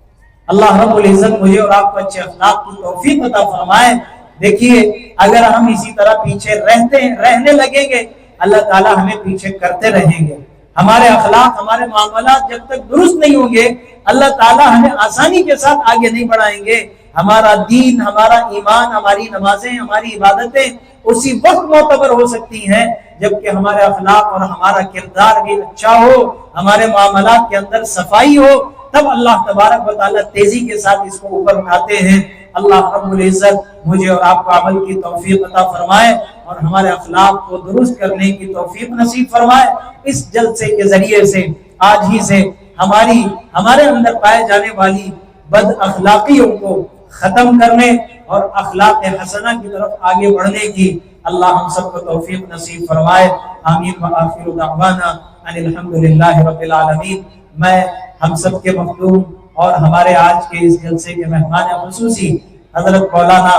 अल्लाह रब्बुल इज्जत मुझे और आपको अच्छे अखलाक की तौफीक अता फरमाए। देखिए अगर हम इसी तरह पीछे रहने लगेंगे, अल्लाह ताला हमें पीछे करते रहेंगे। हमारे अखलाक, हमारे मामलात जब तक दुरुस्त नहीं होंगे, अल्लाह ताला हमें आसानी के साथ आगे नहीं बढ़ाएंगे। हमारा दीन, हमारा ईमान, हमारी नमाजें, हमारी इबादतें उसी वक्त मोतबर हो सकती हैं जबकि हमारे अखलाक और हमारा किरदार भी अच्छा हो, हमारे मामलात के अंदर सफाई हो, तब अल्लाह तबारक व तआला तेजी के साथ इसको ऊपर उठाते हैं। अल्लाह रब्बुल इज्जत मुझे और आपको अमल की तौफीक अता फरमाए और हमारे अखलाक को दुरुस्त करने की तौफीक नसीब फरमाए। इस जलसे के जरिए से आज ही से हमारे अंदर पाए जाने वाली बद अखलाकियों को खत्म करने और अखलाक हसना की तरफ आगे बढ़ने की अल्लाह हम सबको तौफीक नसीब फरमाए। आमीन व आखिरु दअवाना अनिल हम्दुलिल्लाहि रब्बिल आलमीन। मैं हम सब के मखदूम और हमारे आज के इस जलसे के मेहमान खुसूसी हजरत मौलाना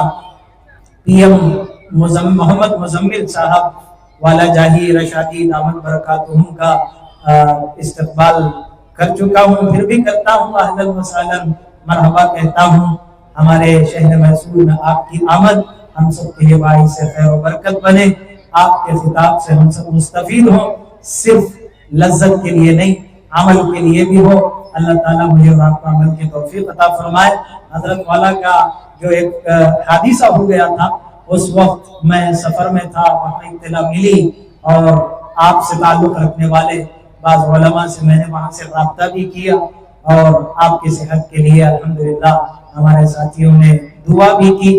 PM मोहम्मद मुजम्मिल साहब वाला जाही रशादी दामन बरकातुहुम का इस्तकबाल कर चुका हूँ, फिर भी करता हूँ। अहलन व सहलन मरहबा कहता हूँ। हमारे शहर मैसूर में आपकी आमद हम सब के लिए बाइस खैर और बरकत बने। आपके खिताब से हम सब मुस्तफीद हो, सिर्फ लज्जत के लिए नहीं अमल के लिए भी हो। अल्लाह ताला मुझे और आपको अमल की तौफीक अता फरमाए। हजरत वाला का जो एक हादिसा हो गया था, उस वक्त मैं सफर में था, वहाँ इत्तला मिली और आपसे ताल्लुक रखने वाले बाज़ उलमा से मैंने वहाँ से राब्ता भी किया और आपकी सेहत के लिए अल्हम्दुलिल्लाह हमारे साथियों ने दुआ भी की।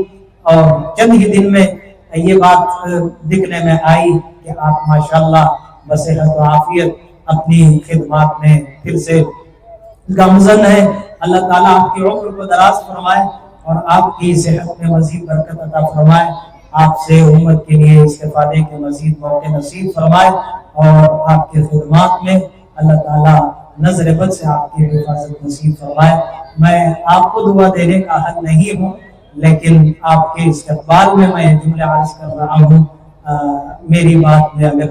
और चंद ही दिन में ये बात दिखने में आई कि आप माशाल्लाह बसेहत व आफियत अपनी खिदमत में फिर से गमजन है। अल्लाह ताला आपकी उम्र को दराज फरमाए और आपकी सेहत में मजीद बरकत अता फरमाए। आपसे उम्मत के लिए इस्तेफादे के मजीद मौके नसीब फरमाए और आपकी खिदमत में अल्लाह ताला नजर बद से आपकी हिफाजत नसीब फरमाए। मैं आपको दुआ देने का हक नहीं हूँ, लेकिन आपके इस्तकबाल में मैं जुमले अर्ज कर रहा हूँ। मेरी बात में अगर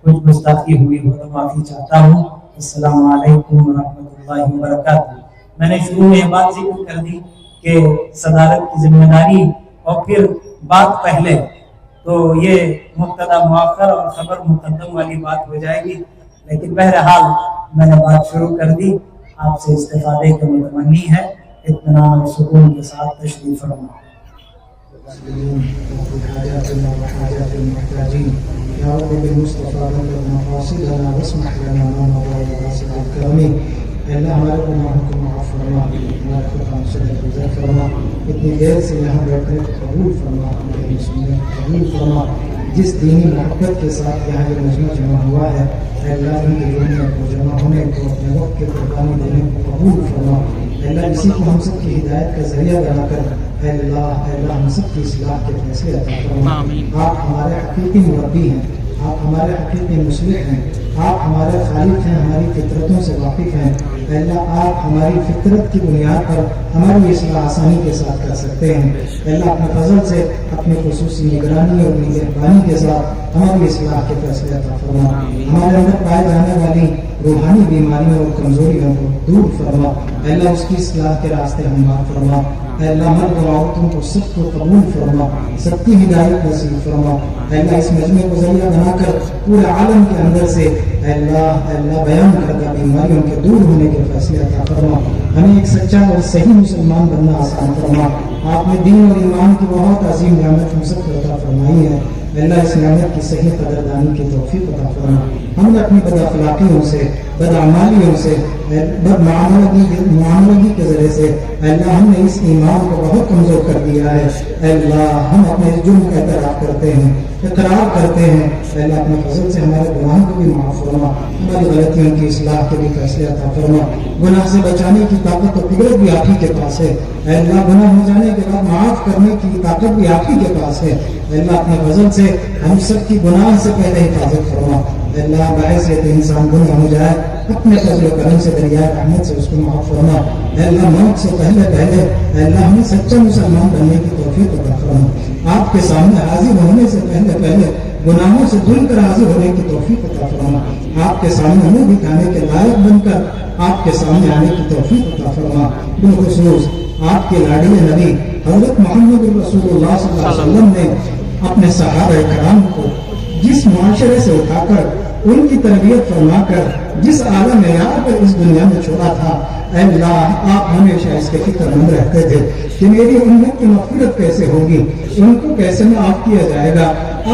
कुछ गुस्ताखी हुई हो तो माफी चाहता हूँ। अस्सलामु अलैकुम व रहमतुल्लाहि व बरकातुहू। मैंने शुरू में बात जिक्र कर दी कि सदारत की जिम्मेदारी और फिर बात पहले, तो ये मुब्तदा मुअख्खर और खबर मुकद्दम वाली बात हो जाएगी, लेकिन बहरहाल मैंने बात शुरू कर दी। आपसे इस्तेफादे के मुतमन्नी है, इत्मीनान और सुकून के साथ तशरीफ फरमा। हमारे गुनाहों को माफ़ फरमा, इतनी देर से यहाँ बैठे कबूल फरमा, कबूल फरमा। जिस दीनी मोहब्बत के साथ यहाँ ये मजमा जमा हुआ है, अल्लाह इनके जुड़ने को, जमा होने को, अपने वक्त की कुर्बानी देने को कबूल फरमा। अल्लाह इसी को हम सब की हिदायत का जरिया बनाकर अल्लाह हम सब की इस्लाह के फैसले अता फरमा। आप हमारे हकीकी मुरब्बी हैं, आप हमारे हकीकी मुस्लिह हैं, आप हमारे खालिक हैं, हमारी फितरतों से वाकिफ़ हैं। अल्लाह आप हमारी फितरत की बुनियाद पर हमारी इस्लाह आसानी के साथ कर सकते हैं। अल्लाह अपने फजल से अपनी खुसूसी निगरानी और निगहबानी के साथ हमारी इस्लाह के फैसले अता फरमा। हमारे अंदर पाए जाने वाली रूहानी बीमारियों और कमजोरियों को दूर फरमा। अल्लाह उसकी इस्लाह के रास्ते हमवार फरमा। अल्लाह मर्द और औरतों को सबको कबूल फरमा, सबकी हिदायत नसीब फरमा। अल्लाह इस मजमे को जरिया बनाकर पूरे आलम के अंदर से अल्लाह बयान करदा बीमारियों के दूर होने के फैसले अता फरमा। हमें एक सच्चा और सही मुसलमान बनना आसान फरमा। आपने दीन और ईमान की बहुत अजीम नियामत हम सब को अता फरमाई है। अल्लाह इस नियामत की सही कदरदानी की तौफीक अता फरमा। हमने अपनी बदअखलाकियों से, बदअमालियों से, बदमामलगी के ज़रिए से अल्लाह हमने इस ईमान को बहुत कमज़ोर कर दिया है। अल्लाह हम अपने जुर्म का एतराफ़ करते हैं, इकरार करते हैं। अल्लाह अपने फजल से हमारे गुनाहों को भी माफ़ फरमा, हमारी गलतियों की इस्लाह के भी फैसले अता फरमा। गुनाह से बचाने की ताकत और कुदरत भी आप ही के पास है। अल्लाह गुनाह हो जाने के बाद माफ़ करने की ताकत भी आप ही के पास है। अल्लाह अपने फजल से हम सब की गुनाह से पहले हिफाजत फरमा। अल्लाह बायस है कि इंसान गुनाह हो जाए, अपने फजल और करम से दरिया रहमत से उसको माफ़ फरमा। अल्लाह मौत से पहले अल्लाह हमें सच्चा मुसलमान बनने की तौफीक अता फरमा। आपके सामने हाजिर होने से पहले गुनाहों से धुल कर हाजिर होने की तौफीक अता फरमा। आपके सामने मुंह दिखाने के लायक बनकर आपके सामने आने की तौफीक अता फरमा। बिलखुसूस आपके लाडले नबी हज़रत मोहम्मद रसूलुल्लाह सल्लल्लाहु अलैहि वसल्लम ने अपने सहाबा किराम को जिस मुआशरे से उठाकर उनकी तरबियत फरमाकर जिस आला मेयार पर इस दुनिया में छोड़ा था, अल्लाह आप हमेशा इसके फिक्रमंद रहते थे कि मेरी उम्मत की मग़फ़िरत कैसे होगी, उनको कैसे माफ़ किया जाएगा।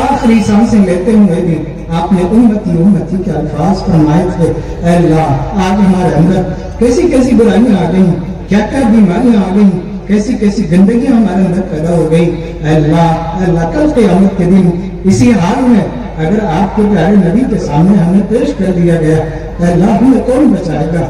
आखिरी सांसें लेते हुए भी आपने उम्मती के अल्फाज फरमाए थे। अल्लाह आज हमारे अंदर कैसी कैसी बुराइयां आ गई, क्या क्या बीमारियां आ गई, कैसी कैसी गंदगी हमारे अंदर पैदा हो गई। अल्लाह कल क़यामत के दिन इसी हाल में अगर आपके प्यारे नबी के सामने हमें पेश कर दिया गया, अल्लाह हमें कौन बचाएगा।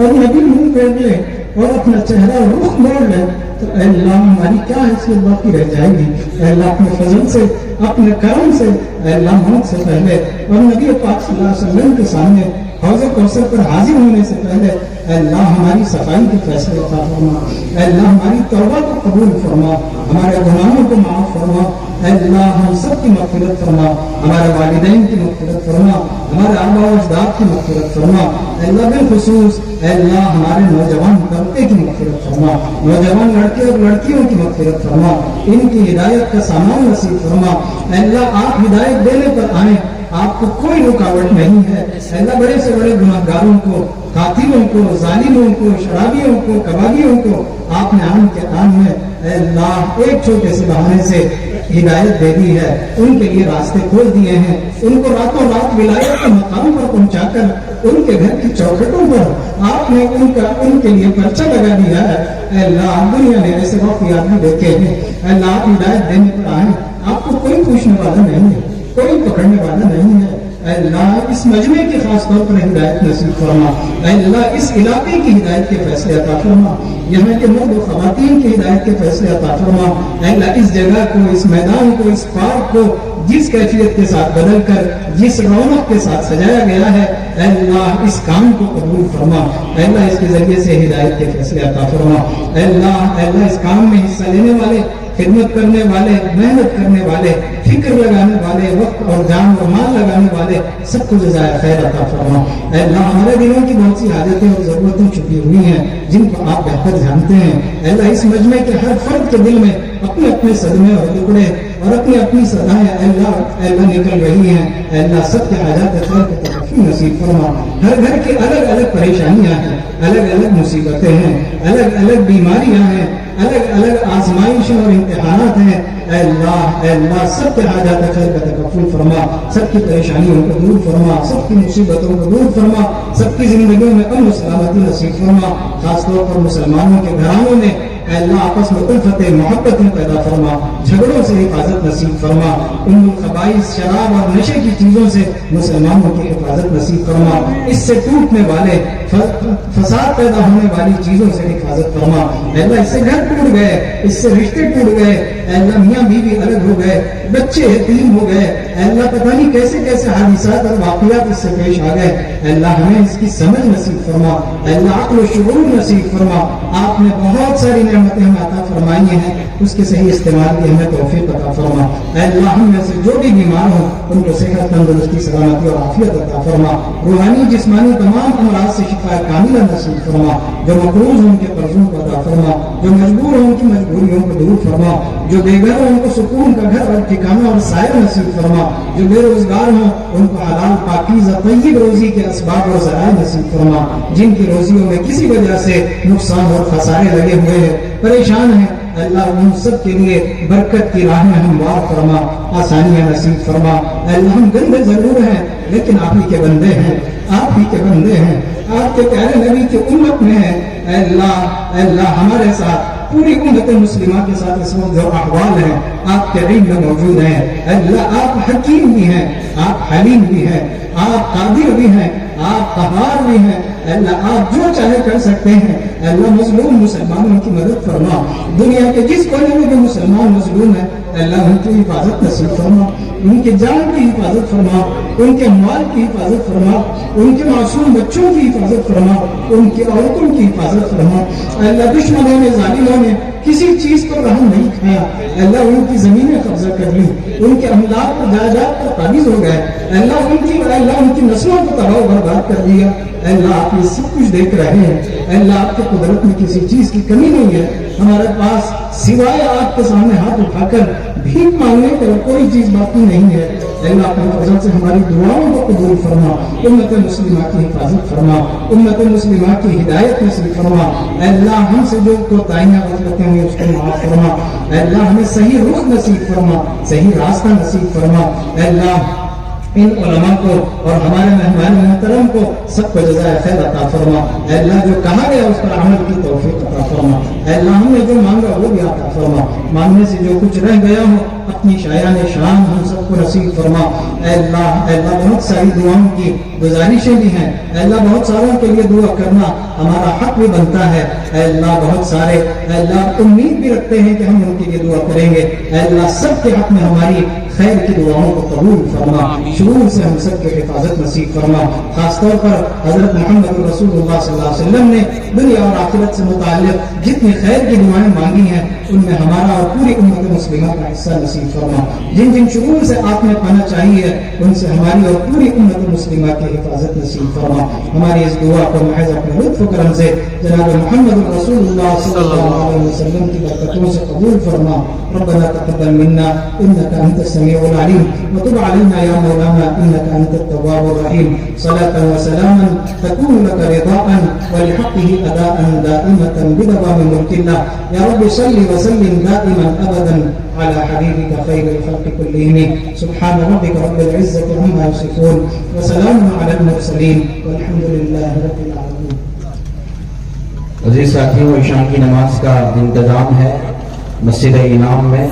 और नबी मुंह फेर ले और अपना चेहरा रुख मोड़ ले तो अल्लाह हमारी क्या हैसियत बाकी रह जाएगी। अल्लाह अपने फजल से, अपने करम से, अल्लाह मौत से पहले और नबी पाक सल्लल्लाहु अलैहि वसल्लम के सामने हौज़ कौसर पर हाजिर होने से पहले अल्लाह हमारी सफाई के फैसले अता फरमा। अल्लाह हमारी तौबा को कबूल फरमा, हमारे गुनाहों को माफ़ फरमा। अल्लाह हम सब की मग़फ़िरत फरमा, हमारे वालिदैन की मग़फ़िरत फरमा, हमारे आबा व अजदाद की मग़फ़िरत फरमा। अल्लाह बिलखुसूस अल्लाह हमारे नौजवान तबके की मग़फ़िरत फरमा, नौजवान लड़के और लड़कियों की मग़फ़िरत फरमा, इनकी हिदायत का सामान नसीब फरमा। अल्लाह आप हिदायत देने पर आए, आपको कोई रुकावट नहीं है। अल्लाह बड़े से बड़े गुनाहगारों को, कातिलों को, जालिमों को, शराबियों को, कबाबियों को आपने आन के आन में अल्लाह एक छोटे से बहाने से हिदायत दे दी है, उनके लिए रास्ते खोल दिए हैं। उनको रातों रात विलायत के मकाम पर पहुंचाकर उनके घर की चौखटों पर आपने उनके लिए पर्चा लगा दिया है। अल्लाह दुनिया में ऐसे वाक़ियात भी देखे हैं। अल्लाह आप हिदायत देने पर आए, आपको कोई पूछने वाला नहीं है, कोई पकड़ने वाला नहीं है। अल्लाह इस मजमे के खास तौर पर हिदायत नसीब फरमा। अल्लाह इस इलाके की हिदायत के फैसले अता फरमा, यहाँ के मर्द और ख़वातीन की हिदायत के फैसले अता फरमा। अल्लाह इस जगह को, इस मैदान को, इस पार्क को जिस कैफियत के साथ बदल कर, जिस रौनक के साथ सजाया गया है, अल्लाह इस काम को कबूल फरमा। अल्लाह इसके जरिए से हिदायत के फैसले अता फरमा। अल्लाह इस काम में हिस्सा लेने वाले, खिदमत करने वाले, मेहनत करने वाले, फिक्र लगाने वाले, वक्त और जान और माल लगाने वाले सबको जज़ाए खैर अता फरमा। अल्लाह हमारे दिलों की बहुत सी हाजतें और ज़रूरतें छुपी हुई हैं जिनको आप बेहतर जानते हैं। अल्लाह इस मजमे के हर फर्द के दिल में अपने अपने सदमे और टुकड़े और अपनी अपनी सदाएं अल्लाह निकल रही हैं। अल्लाह सबके हाजात खैर को तकफ़ी नसीब फरमा। हर घर की अलग अलग परेशानियां हैं, अलग अलग मुसीबतें हैं, अलग अलग बीमारियां हैं, अलग अलग आजमाइशें और इम्तिहानात हैं। अल्लाह सबके हाजात खैर का तकफ़ुल फरमा, सबकी परेशानियों को दूर फरमा, सबकी मुसीबतों को दूर फरमा, सबकी जिंदगियों में अमन सलामती नसीब फरमा। खासतौर पर मुसलमानों के घरानों में अल्लाह आपस में उल्फत मोहब्बत पैदा फरमा, झगड़ों से हिफाजत नसीब फरमा, उम्मुल खबाइस शराब और नशे की चीजों से मुसलमानों की हिफाजत नसीब फरमा, इससे टूटने वाले फसाद पैदा होने वाली चीजों से हिफाजत फरमा। अल्लाह इससे घर टूट गए, इससे रिश्ते टूट गए, अल्लाह मियाँ बीवी अलग हो गए, बच्चे यतीम हो गए, अल्लाह पता नहीं कैसे कैसे हादिसात और वाक़ियात इससे पेश आ गए। अल्लाह हमें इसकी समझ नसीब फरमा, अल्लाह अक्ल व शुऊर नसीब फरमा। आपने बहुत सारी नेमतें हमें अता फरमाई हैं, उसके सही इस्तेमाल की हमें तौफीक अता फरमा। अल्लाह हम में से जो भी बीमार हो उनको सेहत, तंदुरुस्ती, सलामती और आफियत अता फरमा। रूहानी जिस्मानी तमाम अमराज से शिफा कामिला नसीब फरमा। जो मकरूज हो उनके कर्जों को अता फरमा, जो मजबूर हो उनकी मजबूरियों को दूर फरमा, जो बेघर हो उनको सुकून का घर और ठिकाना और साया नसीब फरमा, जो बेरोजगार हो उनको हलाल पाकीज़ा तय्यब रोजी के असबाब और ज़राए नसीब फरमा, जिनकी रोजियों में किसी वजह से नुकसान और खसारे लगे हुए हैं, परेशान हैं, अल्लाह उन सब के लिए बरकत की राहें हमवार फरमा, आसानियां नसीब फरमा। अल्लाह हम गंदे जरूर हैं लेकिन आप ही के बंदे हैं, आप ही के बंदे हैं, आपके प्यारे नबी की उम्मत में है। अल्लाह हमारे साथ पूरी उम्मत मुस्लिमा के साथ इस वक्त जो अहवाल है आपके इल्म में मौजूद है। अल्लाह आप हकीम भी हैं, आप हलीम भी हैं, आप कादिर भी हैं, आप कहार भी हैं। अल्लाह आप जो चाहे कर सकते हैं। अल्लाह मजलूम मुसलमानों की मदद फरमा, दुनिया के जिस कोने में जो मुसलमान मजलूम है अल्लाह उनकी हिफाजत नसीब फरमा, उनके जान की हिफाजत फरमा, उनके माल की हिफाजत फरमा, उनके मासूम बच्चों की हिफाजत फरमा, उनकी औरतों की हिफाजत फरमा। अल्लाह दुश्मनों ने, जालिमों ने किसी चीज पर रहम नहीं खाया, अल्लाह उनकी जमीनें कब्जा कर ली, उनके अमलाक पर जायदाद पर काबिज हो गए, अल्लाह उनकी नस्लों को तबाह बर्बाद कर दिया। अल्लाह आप ये सब कुछ देख रहे हैं, अल्लाह आपकी कुदरत में किसी चीज की कमी नहीं है। हमारे पास सिवाय आपके सामने हाथ उठाकर भीख मांगने पर कोई चीज बाकी नहीं है। अल्लाह अपने फजल से हमारी दुआओं को कबूल फरमा, उम्मत मुस्लिमा की हिफाजत फरमा, उम्मत मुस्लिमा की हिदायत नसीब फरमा। अल्लाह हमसे जो कोताहियां गलतियां हुई उसको माफ फरमा, अल्लाह हमें सही रुख नसीब फरमा, सही रास्ता नसीब फरमा। अल्लाह इन उलमा को और हमारे मेहमान मोहतरम को सबको जज़ाए खैर अता फरमा। अल्लाह जो कहा गया उस पर अमल की तौफीक अता फरमा। अल्लाह हमने जो मांगा वो भी अता फरमा, मांगने से जो कुछ रह गया हो अपनी शायान शान हम सबको नसीब फरमा। अल्लाह बहुत सारी दुआओं की गुजारिशें भी हैं, अल्लाह बहुत सारों के लिए दुआ करना हमारा हक भी बनता है। अल्लाह बहुत सारे अल्लाह उम्मीद भी रखते हैं कि हम उनके लिए दुआ करेंगे। अल्लाह सबके हक में हमारी खैर की दुआओं को कबूल फरमा, शुरूर से हम सब की हिफाजत नसीब फरमा। खासतौर पर हजरत मोहम्मद रसूलुल्लाह सल्लल्लाहु अलैहि वसल्लम ने दुनिया और आखिरत से मुताल्लिक जितनी खैर की दुआएं मांगी हैं उनमें हमारा और पूरी उम्मत मुस्लिमा का हिस्सा नसीब फरमा। जिन जिन शुरूर से आपने पाना चाहिए उनसे हमारी और पूरी उम्मत मुस्लिमा की हिफाजत नसीब फरमा। हमारी इस दुआ को महज अपने लुत्फ करम से जनाब मोहम्मद रसूलुल्लाह सल्लल्लाहु अलैहि वसल्लम की बरकतों से कबूल फरमा। रब्बना तक़ब्बल मिन्ना इन्नका अंतस समीउल अलीम व तुब अलैना या मौलाना इन्नका अंतत तव्वाबुर रहीम। सलातन व सलामन तकूनु लका रिदाअन व लिहक़्क़िही अदाअन दाइमतन बिदवामि मुल्किल्लाह। या रब्बि सल्लि व सल्लिम दाइमन अबदन अला हबीबिका खैरिल खल्क़ि कुल्लिहिम। सुब्हान रब्बिका रब्बिल इज़्ज़ति अम्मा यसिफून व सलामुन अलल मुरसलीन वल्हम्दुलिल्लाहि रब्बिल आलमीन। अजीज साथियों, ईशान की नमाज का इंतजाम है मस्जिद इमाम में।